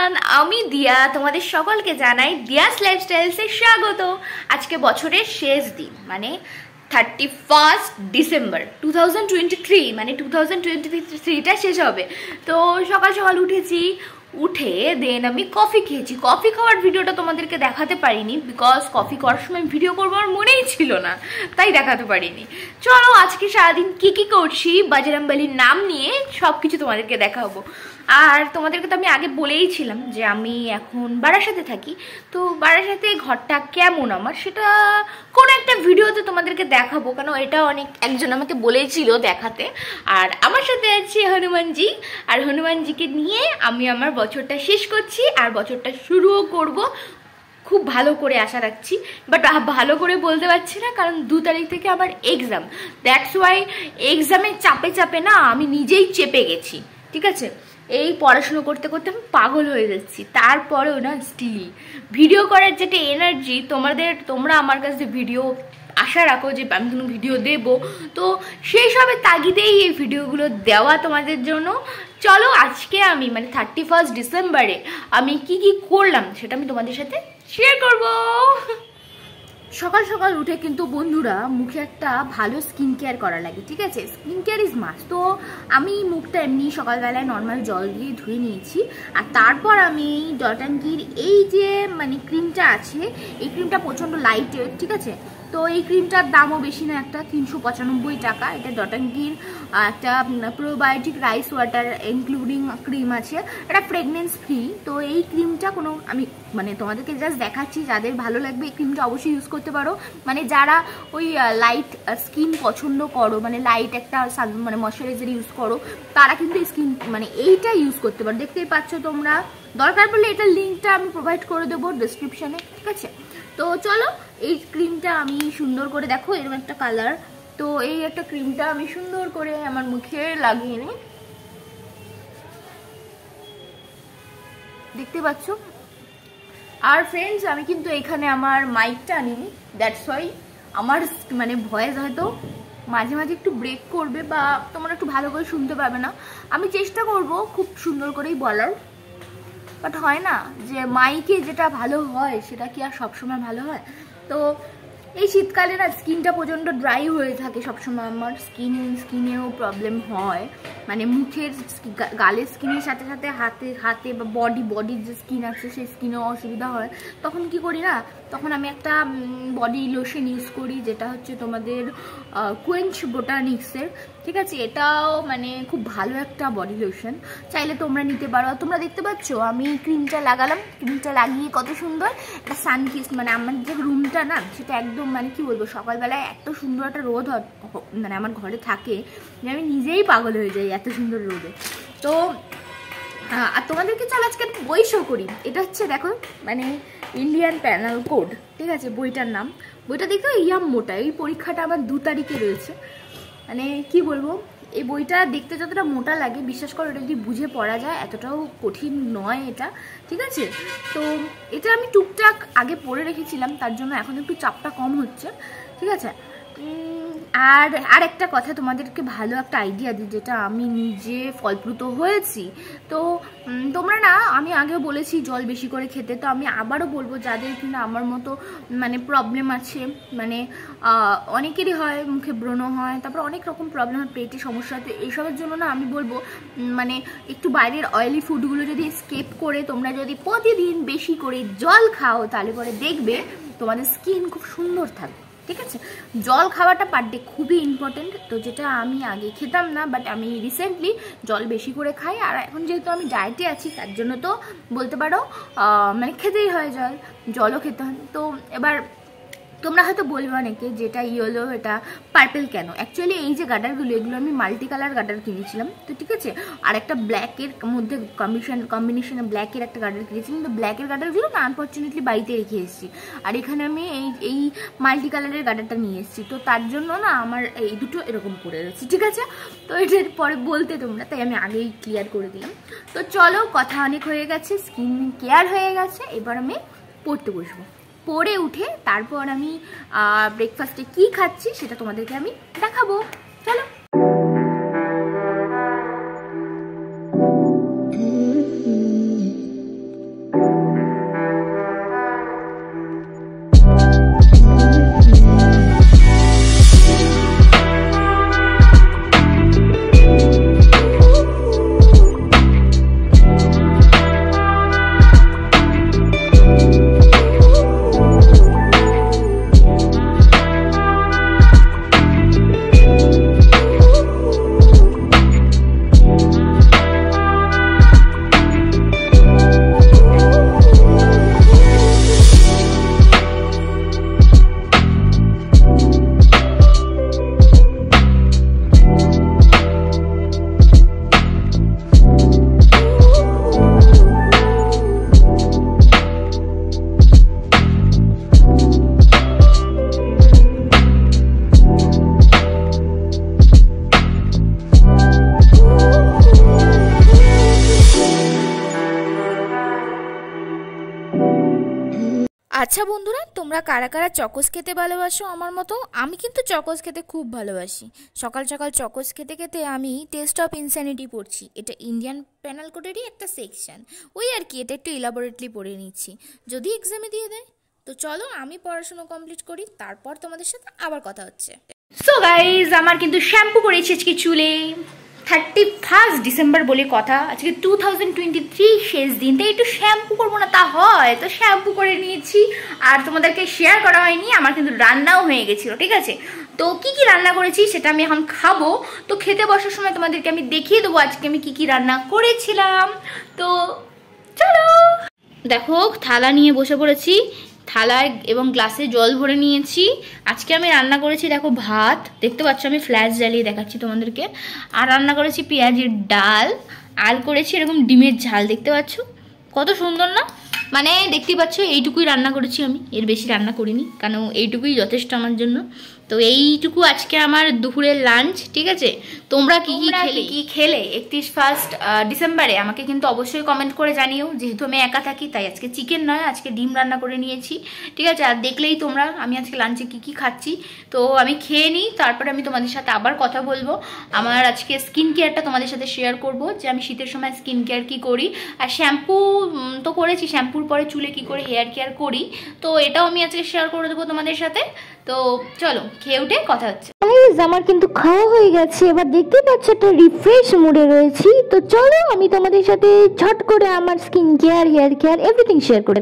Everyone, আমি দিয়া তোমাদের সকলকে জানাই দিয়াস লাইফস্টাইলসে স্বাগত। আজকে বছরের শেষ দিন, মানে 31 ডিসেম্বর 2023, মানে 2023টা শেষ হবে। তো সকাল সকাল উঠেছি, উঠে দেন আমি কফি খেয়েছি। কফি খাওয়ার ভিডিওটা তোমাদেরকে দেখাতে পারিনি, বিকজ কফি করার সময় ভিডিও করবো আমার মনেই ছিল না, তাই দেখাতে পারিনি। চলো আজকে সারাদিন কি কি করছি বাজরংবলীর নাম নিয়ে সব কিছু তোমাদেরকে দেখাবো। আর তোমাদেরকে তো আমি আগে বলেইছিলাম যে আমি এখন বারাসাতে থাকি, তো বারাসাতে ঘরটা কেমন আমার সেটা কোনো একটা ভিডিওতে তোমাদেরকে দেখাবো, কেন এটা একজন আমাকে বলেছিল দেখাতে। আর আমার সাথে আছে হনুমানজি, আর হনুমানজিকে নিয়ে আমি আমার বছরটা শেষ করছি আর বছরটা শুরুও করব। খুব ভালো করে আশা রাখছি, বাট ভালো করে বলতে পারছি না, কারণ 2 তারিখ থেকে আমার এক্সাম। দ্যাটস ওয়াই এক্সামের চাপে চাপে না আমি নিজেই চেপে গেছি, ঠিক আছে। এই পড়াশুনো করতে করতে আমি পাগল হয়ে যাচ্ছি, তারপরেও না স্টিল ভিডিও করার যেটা এনার্জি তোমরা আমার কাছে ভিডিও আশা রাখো যে আমি কোনো ভিডিও দেব, তো সেই সবের তাগিদেই এই ভিডিওগুলো দেওয়া তোমাদের জন্য। চলো আজকে আমি মানে 31 ডিসেম্বরে আমি কি কি করলাম সেটা আমি তোমাদের সাথে শেয়ার করব। সকাল সকাল উঠে কিন্তু বন্ধুরা মুখে একটা ভালো স্কিন কেয়ার করা লাগে, ঠিক আছে। Skin care is must. তো আমি মুখটা এমনি সকালবেলায় নর্মাল জল দিয়ে ধুয়ে নিয়েছি, আর তারপর আমি ডট অ্যান্ড কির এই যে মানে ক্রিমটা আছে, এই ক্রিমটা প্রচণ্ড লাইটের, ঠিক আছে। তো এই ক্রিমটার দামও বেশি না, একটা 395 টাকা। এটা ডট অ্যান্ড কির একটা probiotic rice water including cream আছে, এটা প্রেগনেন্স ফ্রি। তো এই ক্রিমটা আমি মানে তোমাদেরকে জাস্ট দেখাচ্ছি, যাদের ভালো লাগবে এই ক্রিমটা অবশ্যই ইউজ করতে পারো। মানে যারা ওই লাইট স্কিন পছন্দ করো, মানে লাইট একটা মানে ময়শ্চারাইজার ইউজ করো, তারা কিন্তু স্কিন মানে এইটা ইউজ করতে পারো। দেখতেই পাচ্ছ তোমরা, দরকার পড়লে এটার লিঙ্কটা আমি প্রোভাইড করে দেবো ডিসক্রিপশানে, ঠিক আছে। তো চলো এই ক্রিমটা আমি সুন্দর করে, দেখো এরকম একটা কালার, তো এই একটা ক্রিমটা আমি সুন্দর করে আমার মুখে লাগিয়ে নিই, দেখতে পাচ্ছ। আর ফ্রেন্ডস আমি কিন্তু এখানে আমার মাইকটা আনিনি, দ্যাটস ওয়াই আমার মানে ভয়েস হয়তো মাঝে মাঝে একটু ব্রেক করবে বা তোমরা একটু ভালো করে শুনতে পাবে না। আমি চেষ্টা করব খুব সুন্দর করেই বলার, বাট হয় না যে মাইকে যেটা ভালো হয় সেটা কি আর সবসময় ভালো হয়। তো এই শীতকালে না স্কিনটা প্রচণ্ড ড্রাই হয়ে থাকে সবসময়, আমার স্কিনেও প্রবলেম হয়, মানে মুখের গালের স্কিনের সাথে সাথে হাতে বা বডির যে স্কিন আছে সেই স্কিনেও অসুবিধা হয়। তখন কি করি না, তখন আমি একটা বডি লোশন ইউজ করি, যেটা হচ্ছে তোমাদের কোয়েঞ্চ বোটানিক্সের, ঠিক আছে। এটাও মানে খুব ভালো একটা বডি লোশন, চাইলে তোমরা নিতে পারো। তোমরা দেখতে পাচ্ছ আমি ক্রিমটা লাগালাম, ক্রিমটা লাগিয়ে কত সুন্দর একটা সানকিস, মানে আমার যে রুমটা না সেটা একদম মানে কি বলবো, সকালবেলায় এত সুন্দর একটা রোদ মানে আমার ঘরে থাকে যে আমি নিজেই পাগল হয়ে যাই এত সুন্দর রোদে। তো আর তোমাদেরকে চল আজকে বই শো করি। এটা হচ্ছে দেখো মানে ইন্ডিয়ান প্যানেল কোড, ঠিক আছে বইটার নাম। বইটা দেখো ইয়াম মোটা, এই পরীক্ষাটা আমার 2 তারিখে রয়েছে। মানে কি বলবো, এই বইটা দেখতে যতটা মোটা লাগে, বিশ্বাস করো এটা যদি বুঝে পড়া যায় এতটাও কঠিন নয় এটা, ঠিক আছে। তো এটা আমি টুকটাক আগে রেখেছিলাম, তার জন্য এখন একটু চাপটা কম হচ্ছে, ঠিক আছে। আর একটা কথা তোমাদেরকে ভালো একটা আইডিয়া দিই, যেটা আমি নিজে ফলপ্রসূ হয়েছি। তো তোমরা না, আমি আগেও বলেছি জল বেশি করে খেতে, তো আমি আবারও বলবো যাদের কিনা আমার মতো মানে প্রবলেম আছে, মানে অনেকেরই হয় মুখে ব্রণ হয়, তারপর অনেক রকম প্রবলেম হয়, পেটে সমস্যা হয়। তো এইসবের জন্য না আমি বলবো মানে একটু বাইরের অয়েলি ফুডগুলো যদি স্কিপ করে তোমরা যদি প্রতিদিন বেশি করে জল খাও, তাহলে পরে দেখবে তোমাদের স্কিন খুব সুন্দর থাকবে, ঠিক আছে। জল খাওয়াটা পার ডে খুবই ইম্পর্টেন্ট। তো যেটা আমি আগে খেতাম না, বাট আমি রিসেন্টলি জল বেশি করে খাই। আর এখন যেহেতু আমি ডায়েটে আছি, তার জন্য তো বলতে পারো মানে খেতেই হয়, জলও খেতে হয়। তো এবার তোমরা হয়তো বলবে অনেকে যেটা ইয়েলো এটা পার্পেল কেন, অ্যাকচুয়ালি এই যে গার্ডারগুলো এগুলো আমি মাল্টি কালার গার্ডার কিনেছিলাম, তো ঠিক আছে। আর একটা ব্ল্যাকের মধ্যে কম্বিনেশনে ব্ল্যাকের একটা গার্ডার কিনেছিলাম, তো ব্ল্যাকের গার্ডারগুলো না আনফর্চুনেটলি বাড়িতে রেখে এসেছি, আর এখানে আমি এই মাল্টি কালারের গার্ডারটা নিয়ে এসেছি। তো তার জন্য না আমার এই দুটো এরকম করে রয়েছে, ঠিক আছে। তো এটার পরে বলতে তোমরা, তাই আমি আগেই ক্লিয়ার করে দিলাম। তো চলো কথা অনেক হয়ে গেছে, স্কিন কেয়ার হয়ে গেছে, এবার আমি পড়তে বসবো। পড়ে উঠে তারপর আমি ব্রেকফাস্টে কি খাচ্ছি সেটা তোমাদেরকে আমি দেখাবো, চলো। আচ্ছা বন্ধুরা, তোমরা কারা কারা চকোস খেতে ভালোবাসো আমার মতো? আমি কিন্তু চকোস খেতে খুব ভালোবাসি। সকাল সকাল চকোস খেতে খেতে আমি টেস্ট অফ ইনস্যানিটি পড়ছি। এটা ইন্ডিয়ান প্যানাল কোডেরই একটা সেকশন। ওই আর কি, এটা একটু ইলাবোরেটলি পড়ে নিচ্ছি, যদি এক্সামে দিয়ে দেয়। তো চলো আমি পড়াশোনা কমপ্লিট করি, তারপর তোমাদের সাথে আবার কথা হচ্ছে। সো গাইজ, আমার কিন্তু শ্যাম্পু করেছি আজকে চুলে। 31 ডিসেম্বর বলে কথা, আজকে 2023 শেষ দিন, তাই একটু শ্যাম্পু করবো না তা হয়? তো শ্যাম্পু করে নিয়েছি। আর তোমাদেরকে শেয়ার করা হয়নি, আমার কিন্তু রান্নাও হয়ে গেছিলো, ঠিক আছে? তো কি কি রান্না করেছি সেটা আমি এখন খাবো। তো খেতে বসার সময় তোমাদেরকে আমি দেখিয়ে দেবো আজকে আমি কি কি রান্না করেছিলাম। তো চলো, দেখো থালা নিয়ে বসে পড়েছি, থালায় এবং গ্লাসে জল ভরে নিয়েছি। আজকে আমি রান্না করেছি, দেখো ভাত, দেখতে পাচ্ছ আমি ফ্ল্যাশ জ্বালিয়ে দেখাচ্ছি তোমাদেরকে। আর রান্না করেছি পেঁয়াজের ডাল, আর করেছি এরকম ডিমের ঝাল, দেখতে পাচ্ছ কত সুন্দর না? মানে দেখতে পাচ্ছ এইটুকুই রান্না করেছি আমি, এর বেশি রান্না করিনি, কারণ এইটুকুই যথেষ্ট আমার জন্য। তো এইটুকু আজকে আমার দুপুরের লাঞ্চ, ঠিক আছে? তোমরা কি কি খেলে 31 ডিসেম্বরে আমাকে কিন্তু অবশ্যই কমেন্ট করে জানিও। যেহেতু আমি একা থাকি তাই আজকে চিকেন নয়, আজকে ডিম রান্না করে নিয়েছি, ঠিক আছে? আর দেখলেই তোমরা আমি আজকে লাঞ্চে কি কি খাচ্ছি। তো আমি খেয়ে নিই, তারপরে আমি তোমাদের সাথে আবার কথা বলবো। আমার আজকে স্কিন কেয়ারটা তোমাদের সাথে শেয়ার করব, যে আমি শীতের সময় স্কিন কেয়ার কি করি। আর শ্যাম্পু তো করেছি, শ্যাম্পুর পরে চুলে কি করে হেয়ার কেয়ার করি, তো এটাও আমি আজকে শেয়ার করে দেবো তোমাদের সাথে। তো চলো খেয়ে উঠে কথা হচ্ছে। আমার কিন্তু খাওয়া হয়ে গেছে, এবার দেখতে পাচ্ছ একটা রিফ্রেশ মুডে রয়েছি। তো চলো আমি তোমাদের সাথে ঝট করে আমার skin care, hair care everything share করে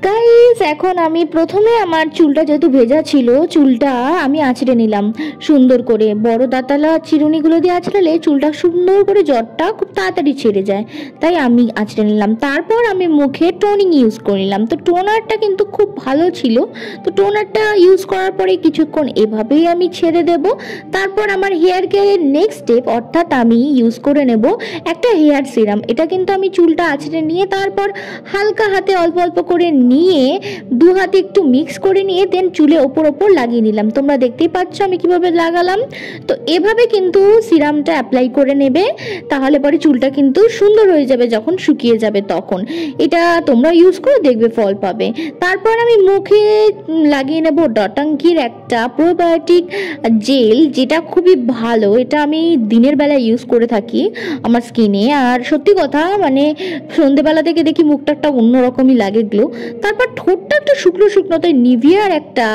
গাইস। এখন আমি প্রথমে আমার চুলটা যেহেতু ভেজা ছিল, চুলটা আমি আঁচড়ে নিলাম সুন্দর করে। বড় দাঁতালা চিরুনিগুলো দিয়ে আঁচড়ালে চুলটা সুন্দর করে জটটা খুব তাড়াতাড়ি ছেড়ে যায়, তাই আমি আঁচড়ে নিলাম। তারপর আমি মুখে টোনিং ইউজ করে নিলাম। তো টোনারটা কিন্তু খুব ভালো ছিল। তো টোনারটা ইউজ করার পরে কিছুক্ষণ এভাবেই আমি ছেড়ে দেব। তারপর আমার হেয়ার কেয়ারের নেক্সট স্টেপ, অর্থাৎ আমি ইউজ করে নেব একটা হেয়ার সিরাম। এটা কিন্তু আমি চুলটা আঁচড়ে নিয়ে তারপর হালকা হাতে অল্প অল্প করে নিয়ে দু হাতে একটু মিক্স করে নিয়ে দেন চুলে ওপর ওপর লাগিয়ে নিলাম। তোমরা দেখতেই পাচ্ছ আমি কিভাবে লাগালাম। তো এভাবে কিন্তু সিরামটা অ্যাপ্লাই করে নেবে, তাহলে পরে চুলটা কিন্তু সুন্দর হয়ে যাবে যখন শুকিয়ে যাবে তখন। এটা তোমরা ইউজ করে দেখবে ফল পাবে। তারপর আমি মুখে লাগিয়ে নেব ডটাঙ্কির একটা প্রোবায়োটিক জেল, যেটা খুবই ভালো। এটা আমি দিনের বেলা ইউজ করে থাকি আমার স্কিনে। আর সত্যি কথা মানে সন্ধেবেলা থেকে দেখি মুখটা একটা অন্যরকমই লাগে গ্লো। তারপর ঠোঁটটা একটু শুকনো শুকনো, তাই নিভিয়ার একটা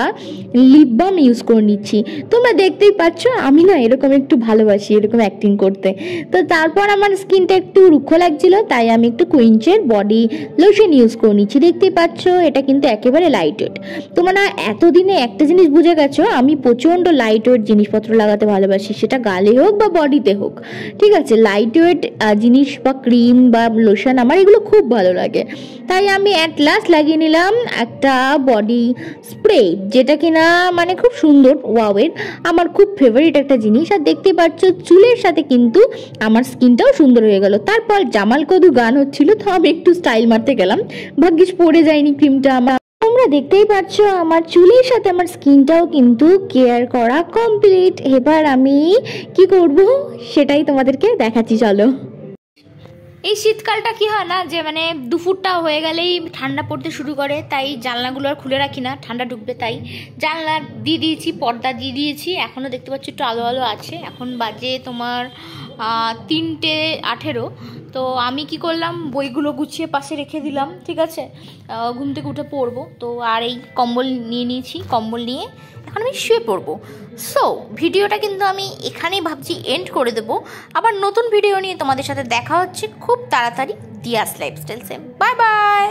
লিপ বাম ইউজ করে নিচ্ছি। তোমরা দেখতেই পাচ্ছ আমি না এরকম একটু ভালোবাসি এরকম অ্যাক্টিং করতে। তো তারপর আমার স্কিনটা একটু রুক্ষ লাগছিল, তাই আমি একটু কুইঞ্চের বডি লোশন ইউজ করে নিচ্ছি। দেখতেই পাচ্ছ এটা কিন্তু একেবারে লাইট ওয়েট। তোমরা এতদিনে একটা জিনিস বুঝে গেছো, আমি প্রচণ্ড লাইট ওয়েট জিনিসপত্র লাগাতে ভালোবাসি, সেটা গালে হোক বা বডিতে হোক, ঠিক আছে? লাইট ওয়েট জিনিস বা ক্রিম বা লোশন আমার এগুলো খুব ভালো লাগে। তাই আমি অ্যাট লাস্ট লাগিয়ে নিলাম একটা বডি স্প্রে, যেটা কিনা মানে খুব সুন্দর, ওয়াওয়ের আমার খুব ফেভারিট একটা জিনিস। আর দেখতে পাচ্ছ চুলের সাথে কিন্তু আমার স্কিনটাও সুন্দর হয়ে গেল। তারপর জামাল কদু গান হচ্ছিল, তো আমি একটু স্টাইল মারতে গেলাম, ভাগ্যিস পড়ে যায়নি ক্রিমটা আমার। তোমরা দেখতেই পাচ্ছ আমার চুলের সাথে আমার স্কিনটাও কিন্তু কেয়ার করা কমপ্লিট। এবার আমি কি করব সেটাই তোমাদেরকে দেখাচ্ছি, চলো। এই শীতকালটা কি হয় না, যে মানে দুপুরটা হয়ে গেলেই ঠান্ডা পড়তে শুরু করে, তাই জানলাগুলো আর খুলে রাখি না, ঠান্ডা ঢুকবে তাই। জানলা দিয়ে দিয়েছি, পর্দা দিয়ে দিয়েছি, এখনও দেখতে পাচ্ছি একটু আলো আলো আছে। এখন বাজে তোমার 3:18। তো আমি কি করলাম, বইগুলো গুছিয়ে পাশে রেখে দিলাম, ঠিক আছে? ঘুম থেকে উঠে পড়বো। তো আর এই কম্বল নিয়ে নিয়েছি, কম্বল নিয়ে এখন আমি শুয়ে পড়বো। সো ভিডিওটা কিন্তু আমি এখানেই ভাবছি এন্ড করে দেবো। আবার নতুন ভিডিও নিয়ে তোমাদের সাথে দেখা হচ্ছে খুব তাড়াতাড়ি দিয়াস লাইফস্টাইলসে। Bye bye.